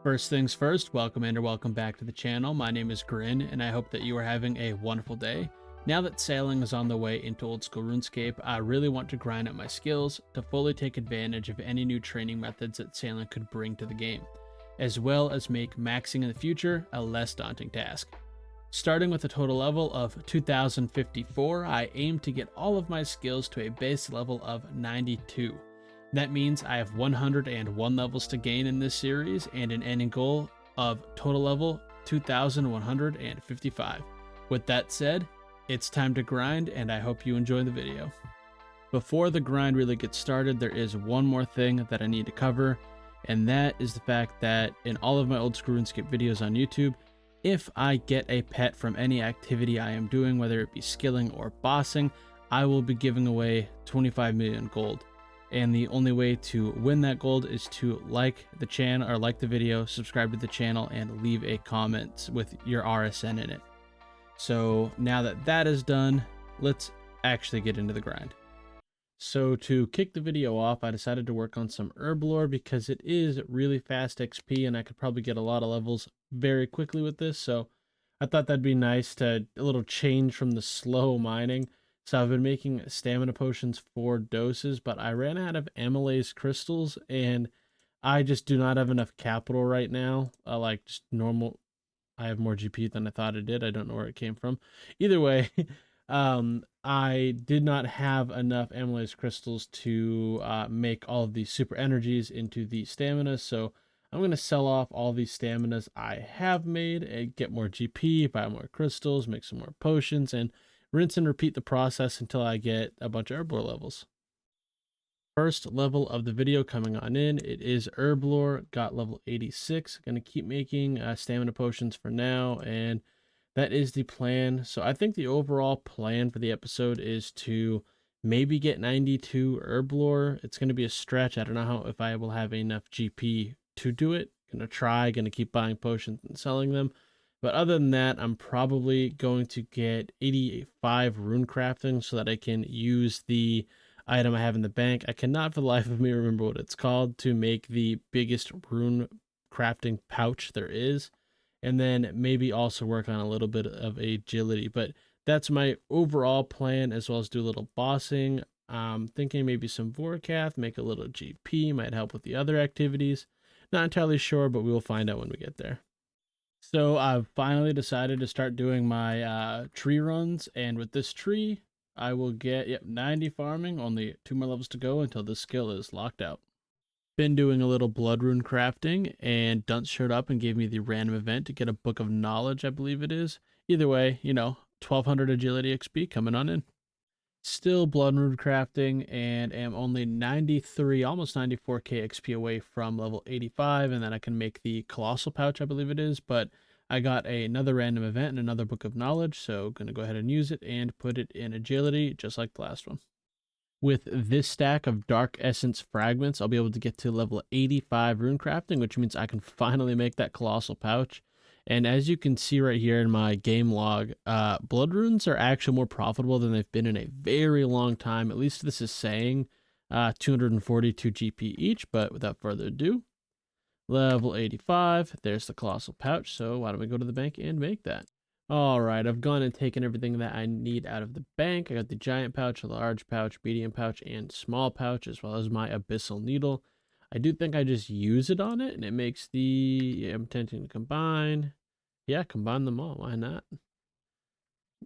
First things first, welcome and or welcome back to the channel. My name is Grin, and I hope that you are having a wonderful day. Now that sailing is on the way into old school RuneScape, I really want to grind up my skills to fully take advantage of any new training methods that sailing could bring to the game, as well as make maxing in the future a less daunting task. Starting with a total level of 2054, I aim to get all of my skills to a base level of 92. That means I have 101 levels to gain in this series and an ending goal of total level 2155. With that said, it's time to grind, and I hope you enjoy the video. Before the grind really gets started, there is one more thing that I need to cover, and that is the fact that in all of my old school RuneScape videos on YouTube, if I get a pet from any activity I am doing, whether it be skilling or bossing, I will be giving away 25 million gold. And the only way to win that gold is to like the channel or like the video, subscribe to the channel, and leave a comment with your RSN in it. So now that that is done, let's actually get into the grind. So to kick the video off, I decided to work on some herb lore because it is really fast XP and I could probably get a lot of levels very quickly with this. So I thought that'd be nice to a little change from the slow mining. So I've been making stamina potions for doses, but I ran out of amylase crystals and I just do not have enough capital right now. Like just normal, I have more GP than I thought I did. I don't know where it came from. Either way, I did not have enough amylase crystals to make all of these super energies into the stamina. So I'm going to sell off all these staminas I have made and get more GP, buy more crystals, make some more potions, and rinse and repeat the process until I get a bunch of herb lore levels. First level of the video coming on in, it is herb lore, got level 86. Going to keep making stamina potions for now, and that is the plan. So I think the overall plan for the episode is to maybe get 92 herb lore. It's going to be a stretch. I don't know if I will have enough GP to do it. Going to try, going to keep buying potions and selling them. But other than that, I'm probably going to get 85 rune crafting so that I can use the item I have in the bank. I cannot for the life of me remember what it's called to make the biggest rune crafting pouch there is. And then maybe also work on a little bit of agility. But that's my overall plan, as well as do a little bossing. Thinking maybe some Vorkath, make a little GP, might help with the other activities. Not entirely sure, but we will find out when we get there. So I've finally decided to start doing my tree runs, and with this tree, I will get 90 farming, only 2 more levels to go until this skill is locked out. Been doing a little blood rune crafting, and Dunce showed up and gave me the random event to get a book of knowledge, I believe it is. Either way, 1200 agility XP coming on in. Still blood rune crafting, and am only 93, almost 94k XP away from level 85, and then I can make the colossal pouch, I believe it is. But I got another random event and another book of knowledge, so gonna go ahead and use it and put it in agility just like the last one. With this stack of dark essence fragments, I'll be able to get to level 85 rune crafting, which means I can finally make that colossal pouch. And as you can see right here in my game log, blood runes are actually more profitable than they've been in a very long time. At least this is saying 242 GP each, but without further ado, level 85, there's the colossal pouch. So why don't we go to the bank and make that? All right, I've gone and taken everything that I need out of the bank. I got the giant pouch, large pouch, medium pouch, and small pouch, as well as my abyssal needle. I do think I just use it on it, and it makes the, I'm attempting to combine. Yeah, combine them all. Why not?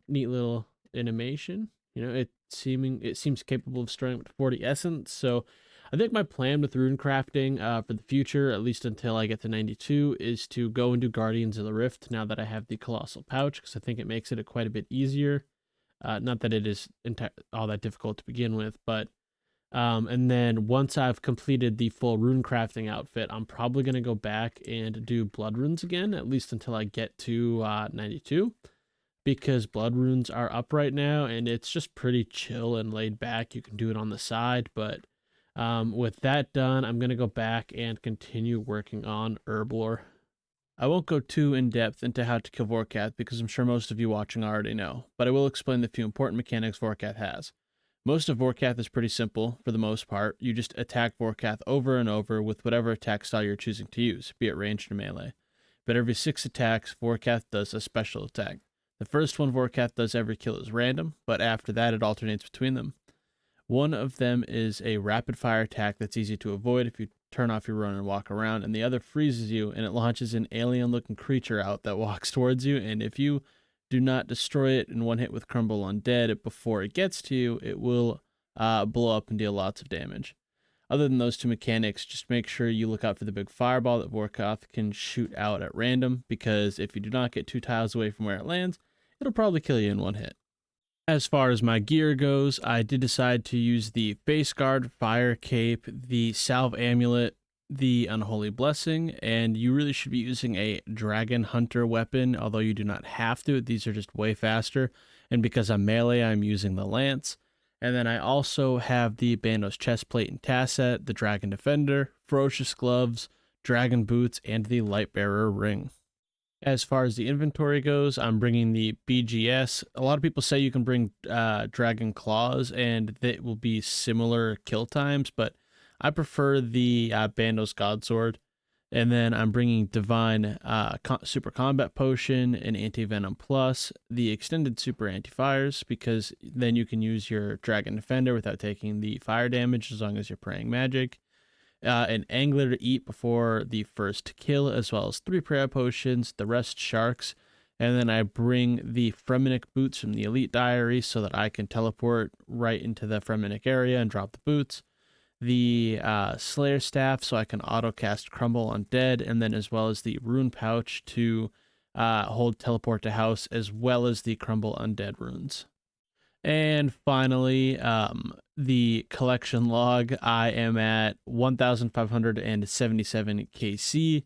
Neat little animation. It seems capable of storing up to 40 essence. So I think my plan with rune crafting for the future, at least until I get to 92, is to go and do Guardians of the Rift now that I have the colossal pouch, because I think it makes it quite a bit easier. Not that it is all that difficult to begin with, but and then once I've completed the full rune crafting outfit, I'm probably going to go back and do blood runes again, at least until I get to 92, because blood runes are up right now and it's just pretty chill and laid back. You can do it on the side, but with that done, I'm going to go back and continue working on herb lore. I won't go too in depth into how to kill Vorkath because I'm sure most of you watching already know, but I will explain the few important mechanics Vorkath has. Most of Vorkath is pretty simple for the most part. You just attack Vorkath over and over with whatever attack style you're choosing to use, be it ranged or melee. But every 6 attacks, Vorkath does a special attack. The first one Vorkath does every kill is random, but after that it alternates between them. One of them is a rapid fire attack that's easy to avoid if you turn off your run and walk around, and the other freezes you, and it launches an alien looking creature out that walks towards you, and if you do not destroy it in one hit with Crumble Undead before it gets to you, it will blow up and deal lots of damage. Other than those two mechanics, just make sure you look out for the big fireball that Vorkath can shoot out at random, because if you do not get 2 tiles away from where it lands, it'll probably kill you in one hit. As far as my gear goes, I did decide to use the Face Guard, Fire Cape, the Salve Amulet, the Unholy Blessing, and you really should be using a Dragon Hunter weapon, although you do not have to. These are just way faster, and because I'm melee, I'm using the Lance. And then I also have the Bandos Chestplate and Tasset, the Dragon Defender, Ferocious Gloves, Dragon Boots, and the Lightbearer Ring. As far as the inventory goes, I'm bringing the BGS. A lot of people say you can bring Dragon Claws, and that will be similar kill times, but I prefer the Bandos Godsword. And then I'm bringing Divine Super Combat Potion and Anti-Venom Plus, the Extended Super Anti-Fires, because then you can use your Dragon Defender without taking the fire damage as long as you're praying magic. An angler to eat before the first kill, as well as 3 prayer potions, the rest sharks. And then I bring the Fremenic boots from the Elite Diary so that I can teleport right into the Fremenic area and drop the boots. The Slayer staff so I can auto-cast Crumble Undead, and then as well as the Rune Pouch to hold Teleport to House, as well as the Crumble Undead runes. And finally, the collection log. I am at 1,577 KC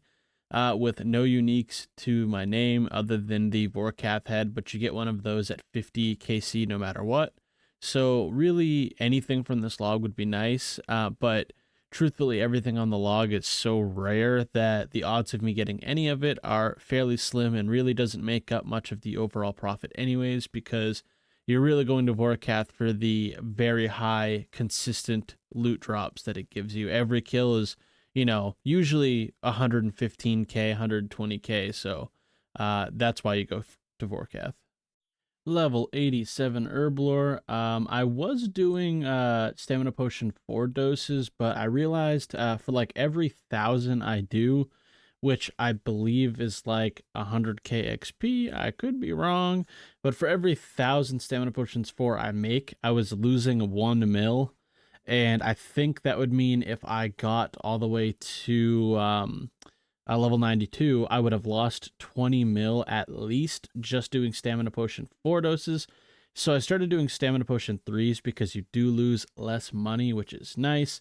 with no uniques to my name other than the Vorkath head, but you get one of those at 50 KC no matter what. So really anything from this log would be nice, but truthfully everything on the log is so rare that the odds of me getting any of it are fairly slim and really doesn't make up much of the overall profit anyways, because you're really going to Vorkath for the very high, consistent loot drops that it gives you. Every kill is, usually 115k, 120k, so that's why you go to Vorkath. Level 87 Herblore. I was doing Stamina Potion 4 doses, but I realized for like every 1,000 I do, which I believe is like 100k XP. I could be wrong, but for every 1,000 Stamina Potions 4 I make, I was losing 1 mil, and I think that would mean if I got all the way to level 92, I would have lost 20 mil at least just doing Stamina Potion 4 doses. So I started doing Stamina Potion 3s because you do lose less money, which is nice.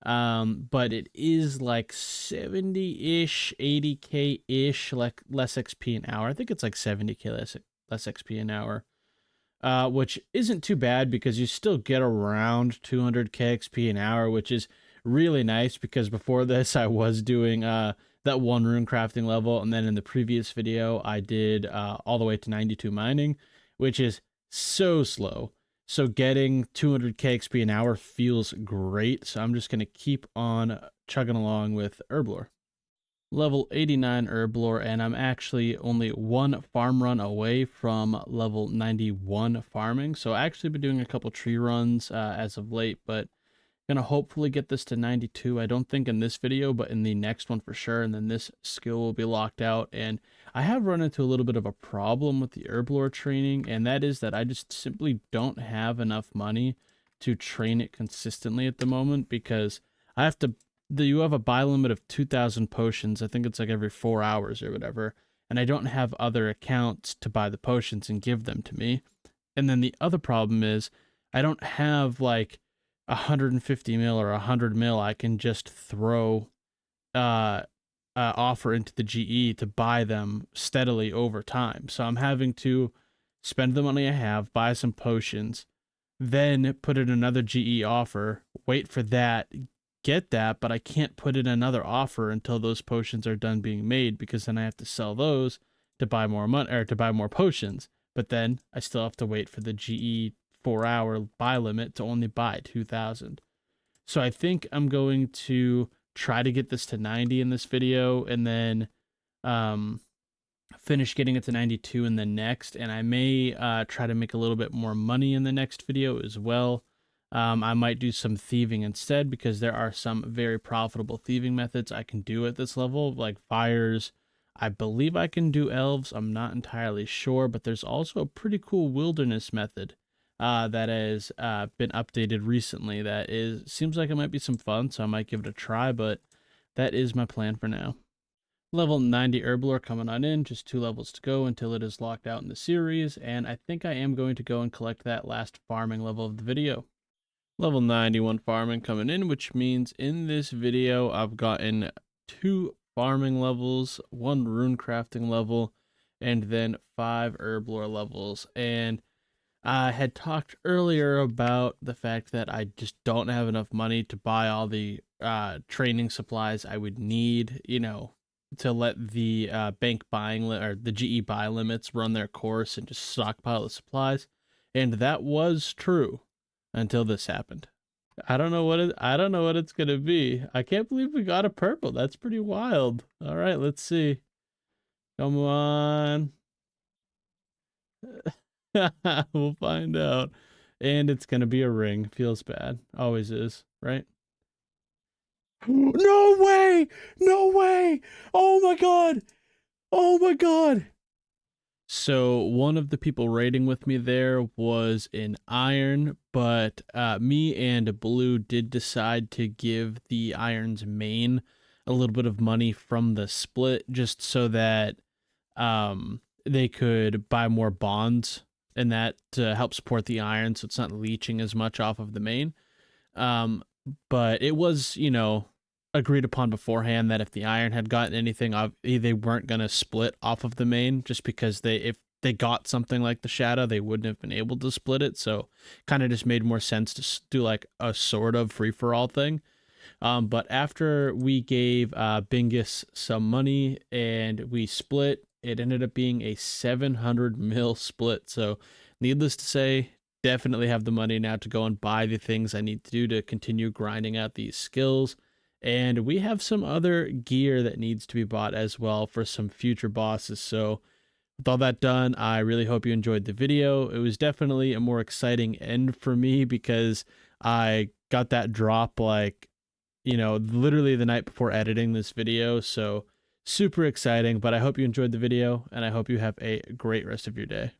But it is like 70-ish, 80k-ish, like less XP an hour. I think it's like 70k less XP an hour, which isn't too bad because you still get around 200k XP an hour, which is really nice because before this I was doing that 1 rune crafting level, and then in the previous video I did all the way to 92 mining, which is so slow. So getting 200k XP an hour feels great, so I'm just going to keep on chugging along with Herblore. Level 89 Herblore, and I'm actually only 1 farm run away from level 91 farming. So I actually been doing a couple tree runs as of late, but gonna hopefully get this to 92. I don't think in this video, but in the next one for sure, and then this skill will be locked out. And I have run into a little bit of a problem with the Herblore training, and that is that I just simply don't have enough money to train it consistently at the moment, because I have to you have a buy limit of 2,000 potions. I think it's like every 4 hours or whatever, and I don't have other accounts to buy the potions and give them to me. And then the other problem is I don't have like 150 mil or 100 mil I can just throw offer into the GE to buy them steadily over time. So I'm having to spend the money I have, buy some potions, then put in another GE offer, wait for that, get that, but I can't put in another offer until those potions are done being made, because then I have to sell those to buy more money or to buy more potions. But then I still have to wait for the GE 4-hour buy limit to only buy 2,000. So I think I'm going to try to get this to 90 in this video, and then finish getting it to 92 in the next. And I may try to make a little bit more money in the next video as well. I might do some thieving instead, because there are some very profitable thieving methods I can do at this level, like fires. I believe I can do elves. I'm not entirely sure, but there's also a pretty cool wilderness method that has been updated recently. That seems like it might be some fun, so I might give it a try. But that is my plan for now. Level 90 Herblore coming on in, just 2 levels to go until it is locked out in the series, and I think I am going to go and collect that last farming level of the video. Level 91 farming coming in, which means in this video I've gotten 2 farming levels, 1 rune crafting level, and then 5 Herblore levels. And I had talked earlier about the fact that I just don't have enough money to buy all the training supplies I would need, to let the bank buying or the GE buy limits run their course and just stockpile the supplies. And that was true until this happened. I don't know what it's gonna be. I can't believe we got a purple. That's pretty wild. All right, let's see. Come on. We'll find out. And it's gonna be a ring. Feels bad. Always is, right? No way! No way! Oh my god! Oh my god! So one of the people raiding with me there was in iron, but me and Blue did decide to give the iron's main a little bit of money from the split, just so that they could buy more bonds, and that to help support the iron, so it's not leeching as much off of the main. But it was, agreed upon beforehand that if the iron had gotten anything, they weren't going to split off of the main, just because if they got something like the shadow, they wouldn't have been able to split it. So kind of just made more sense to do like a sort of free-for-all thing. But after we gave Bingus some money and we split, it ended up being a 700 mil split. So needless to say, definitely have the money now to go and buy the things I need to do to continue grinding out these skills. And we have some other gear that needs to be bought as well for some future bosses. So with all that done, I really hope you enjoyed the video. It was definitely a more exciting end for me, because I got that drop literally the night before editing this video. So super exciting, but I hope you enjoyed the video, and I hope you have a great rest of your day.